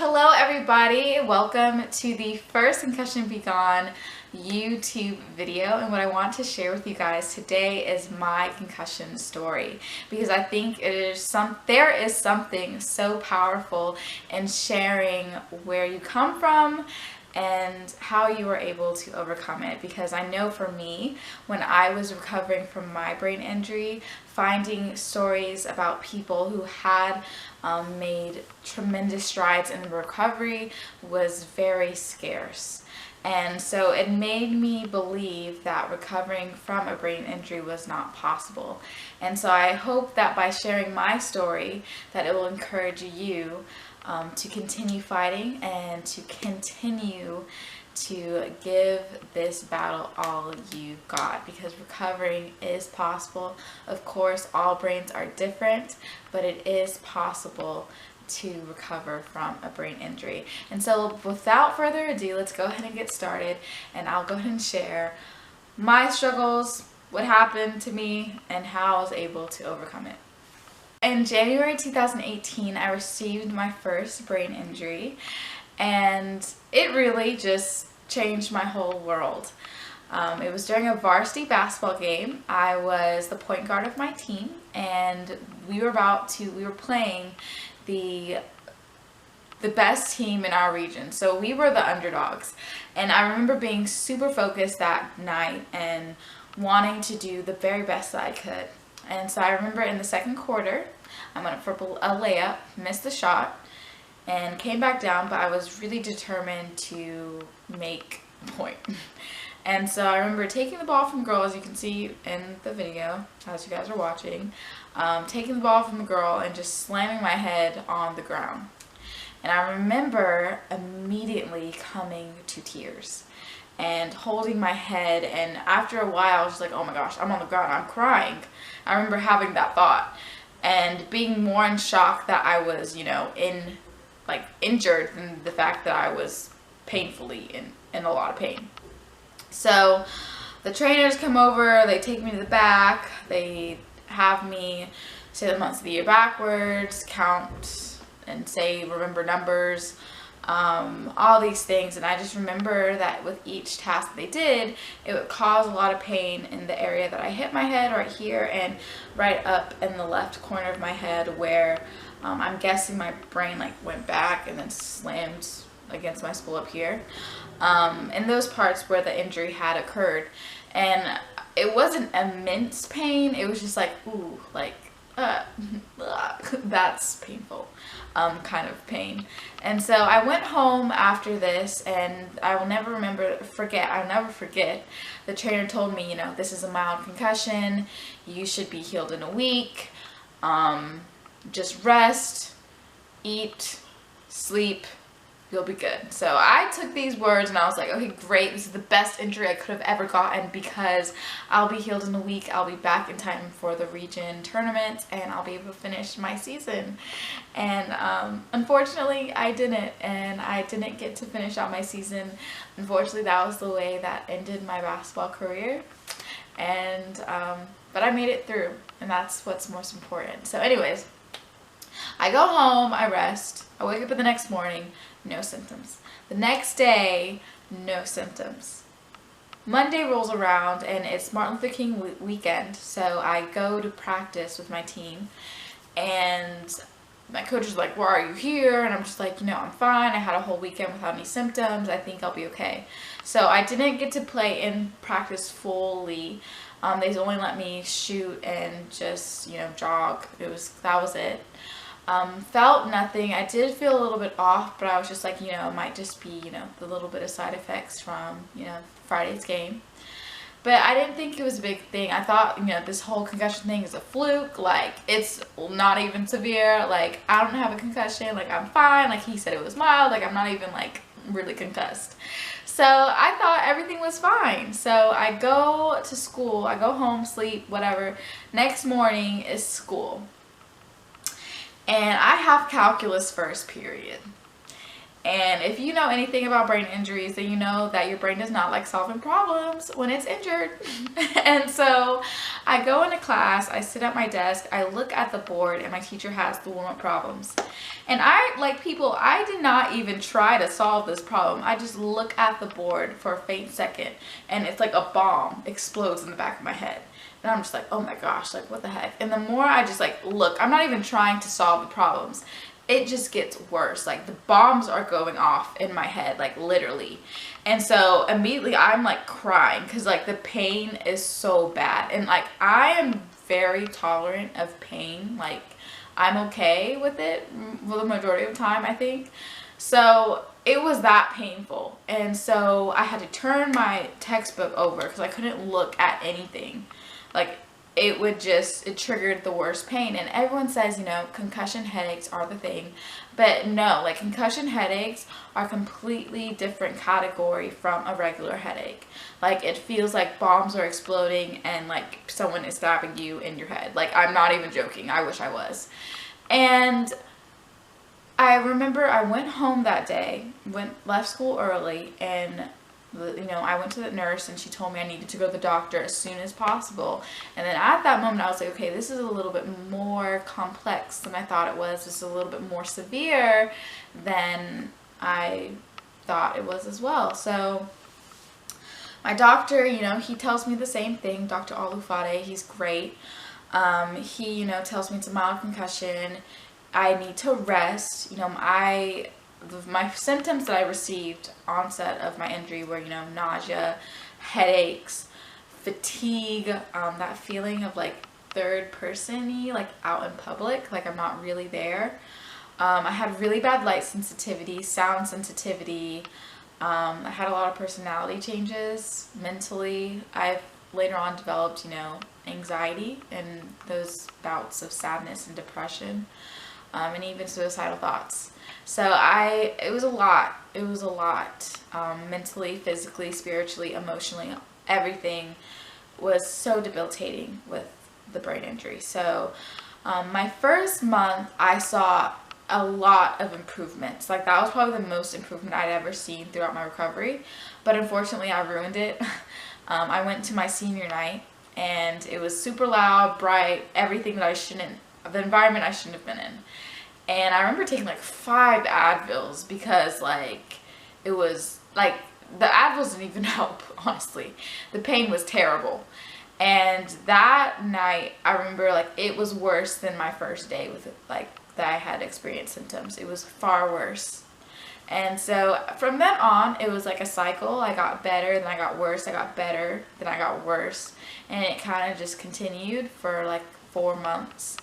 Hello everybody, welcome to the first Concussion Be Gone YouTube video, and what I want to share with you guys today is my concussion story, because I think there is something so powerful in sharing where you come from and how you were able to overcome it. Because I know for me, when I was recovering from my brain injury, finding stories about people who had made tremendous strides in recovery was very scarce. And so it made me believe that recovering from a brain injury was not possible. And so I hope that by sharing my story, that it will encourage you to continue fighting and to continue to give this battle all you've got, because recovering is possible. Of course, all brains are different, but it is possible to recover from a brain injury. And so without further ado, let's go ahead and get started, and I'll go ahead and share my struggles, what happened to me, and how I was able to overcome it. In January 2018, I received my first brain injury, and it really just changed my whole world. It was during a varsity basketball game. I was the point guard of my team, and we were playing the best team in our region. So we were the underdogs. And I remember being super focused that night and wanting to do the very best that I could. And so I remember in the second quarter, I went for a layup, missed the shot, and came back down, but I was really determined to make a point. And so I remember taking the ball from the girl, as you can see in the video, as you guys are watching, taking the ball from the girl and just slamming my head on the ground. And I remember immediately coming to tears and holding my head, and after a while I was just like, oh my gosh, I'm on the ground, I'm crying. I remember having that thought and being more in shock that I was, injured than the fact that I was painfully in a lot of pain. So the trainers come over, they take me to the back, they have me say the months of the year backwards, count and say, remember numbers, all these things. And I just remember that with each task that they did, it would cause a lot of pain in the area that I hit my head right here and right up in the left corner of my head, where I'm guessing my brain went back and then slammed against my skull up here, in those parts where the injury had occurred. And it wasn't immense pain, it was just like, ooh, that's painful kind of pain. And so I went home after this, and I will never forget, the trainer told me, this is a mild concussion, you should be healed in a week, just rest, eat, sleep, you'll be good. So I took these words and I was like, okay, great, this is the best injury I could have ever gotten, because I'll be healed in a week, I'll be back in time for the region tournament, and I'll be able to finish my season. And unfortunately I didn't, and I didn't get to finish out my season. Unfortunately, that was the way that ended my basketball career. And but I made it through, and that's what's most important. So anyways, I go home, I rest, I wake up the next morning, no symptoms. The next day, no symptoms. Monday rolls around, and it's Martin Luther King weekend, so I go to practice with my team, and my coach is like, why are you here? And I'm just like, I'm fine, I had a whole weekend without any symptoms, I think I'll be okay. So I didn't get to play in practice fully. They only let me shoot and just, jog. That was it. Felt nothing. I did feel a little bit off, but I was just like, it might just be, the little bit of side effects from, Friday's game. But I didn't think it was a big thing. I thought, this whole concussion thing is a fluke. It's not even severe. I don't have a concussion. I'm fine. He said it was mild. I'm not even, really concussed. So I thought everything was fine. So I go to school. I go home, sleep, whatever. Next morning is school. And I have calculus first period. And if you know anything about brain injuries, then you know that your brain does not like solving problems when it's injured. And so I go into class, I sit at my desk, I look at the board, and my teacher has the warm-up problems. And I did not even try to solve this problem. I just look at the board for a faint second, and it's like a bomb explodes in the back of my head. And I'm just like, oh my gosh, like what the heck? And the more I just like look, I'm not even trying to solve the problems. It just gets worse. Like the bombs are going off in my head, like literally. And so immediately I'm like crying because like the pain is so bad. And like I am very tolerant of pain. Like I'm okay with it for the majority of the time, I think. So it was that painful. And so I had to turn my textbook over because I couldn't look at anything. Like it triggered the worst pain. And everyone says, you know, concussion headaches are the thing, but no, like concussion headaches are a completely different category from a regular headache. Like it feels like bombs are exploding and like someone is stabbing you in your head. Like I'm not even joking. I wish I was. And I remember I went home that day, left school early, and you know, I went to the nurse and she told me I needed to go to the doctor as soon as possible. And then at that moment I was like, okay, this is a little bit more complex than I thought it was. This is a little bit more severe than I thought it was as well. So my doctor, you know, he tells me the same thing, Dr. Olufade, he's great. He, you know, tells me it's a mild concussion. I need to rest. You know, my symptoms that I received onset of my injury were, you know, nausea, headaches, fatigue, that feeling of like third person-y, like out in public, like I'm not really there. I had really bad light sensitivity, sound sensitivity. I had a lot of personality changes mentally. I've later on developed, you know, anxiety and those bouts of sadness and depression, and even suicidal thoughts. So it was a lot. It was a lot. Mentally, physically, spiritually, emotionally, everything was so debilitating with the brain injury. So my first month, I saw a lot of improvements. Like that was probably the most improvement I'd ever seen throughout my recovery. But unfortunately, I ruined it. I went to my senior night and it was super loud, bright, everything that the environment I shouldn't have been in. And I remember taking like 5 Advils because like it was like the Advils didn't even help, honestly. The pain was terrible. And that night I remember like it was worse than my first day with it, like that I had experienced symptoms. It was far worse. And so from then on it was like a cycle. I got better, then I got worse, I got better, then I got worse. And it kind of just continued for like 4 months.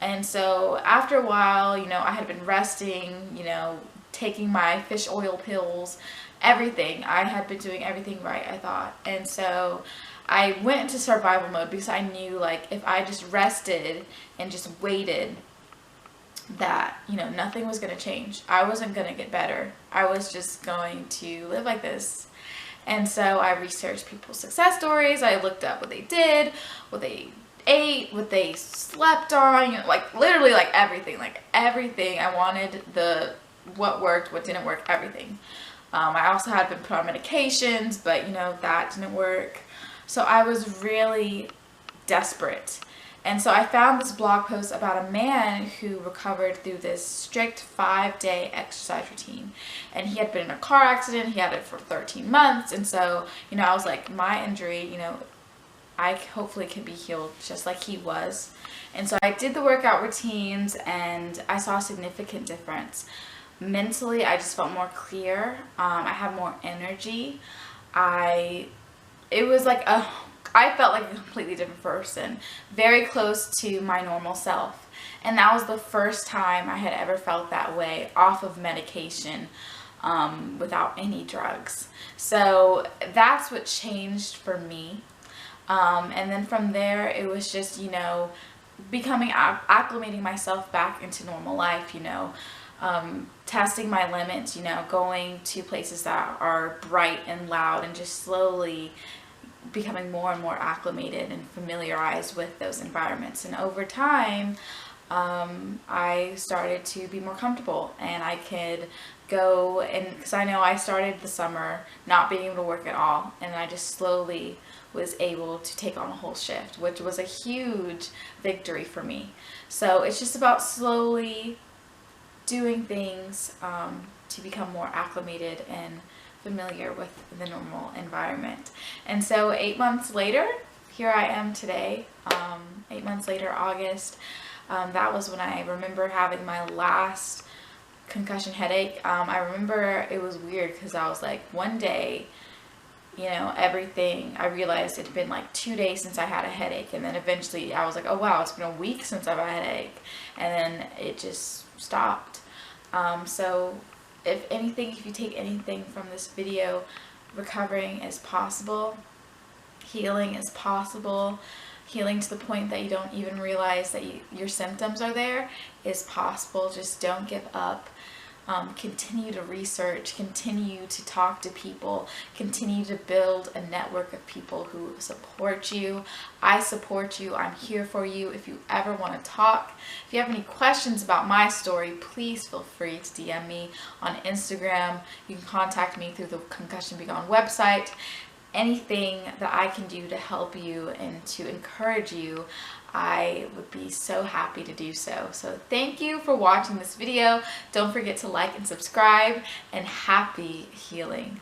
And so after a while, you know, I had been resting, you know, taking my fish oil pills, everything. I had been doing everything right, I thought. And so I went into survival mode because I knew like if I just rested and just waited that, you know, nothing was going to change. I wasn't going to get better. I was just going to live like this. And so I researched people's success stories. I looked up what they did, what they ate, what they slept on, you know, like literally like everything. I wanted what worked, what didn't work, everything. I also had been put on medications, but you know, that didn't work. So I was really desperate. And so I found this blog post about a man who recovered through this strict 5-day exercise routine. And he had been in a car accident. He had it for 13 months. And so, you know, I was like, my injury, you know, I hopefully can be healed just like he was. And so I did the workout routines and I saw a significant difference. Mentally, I just felt more clear. I had more energy. I felt like a completely different person, very close to my normal self. And that was the first time I had ever felt that way off of medication, without any drugs. So that's what changed for me. And then from there, it was just, you know, acclimating myself back into normal life, you know, testing my limits, you know, going to places that are bright and loud and just slowly becoming more and more acclimated and familiarized with those environments. And over time, I started to be more comfortable, and I could go, and because I know I started the summer not being able to work at all, and I just slowly was able to take on a whole shift, which was a huge victory for me. So it's just about slowly doing things to become more acclimated and familiar with the normal environment. And so 8 months later, here I am today. 8 months later, August, that was when I remember having my last concussion headache. I remember it was weird because I was like, one day, you know, everything, I realized it had been like 2 days since I had a headache, and then eventually I was like, oh wow, it's been a week since I've had a headache, and then it just stopped. So if anything, if you take anything from this video, recovering is possible, healing is possible, healing to the point that you don't even realize that your symptoms are there is possible. Just don't give up. Continue to research, continue to talk to people, continue to build a network of people who support you. I support you. I'm here for you. If you ever want to talk, if you have any questions about my story, please feel free to DM me on Instagram. You can contact me through the ConcussionBeGone website. Anything that I can do to help you and to encourage you, I would be so happy to do so. So thank you for watching this video. Don't forget to like and subscribe, and happy healing.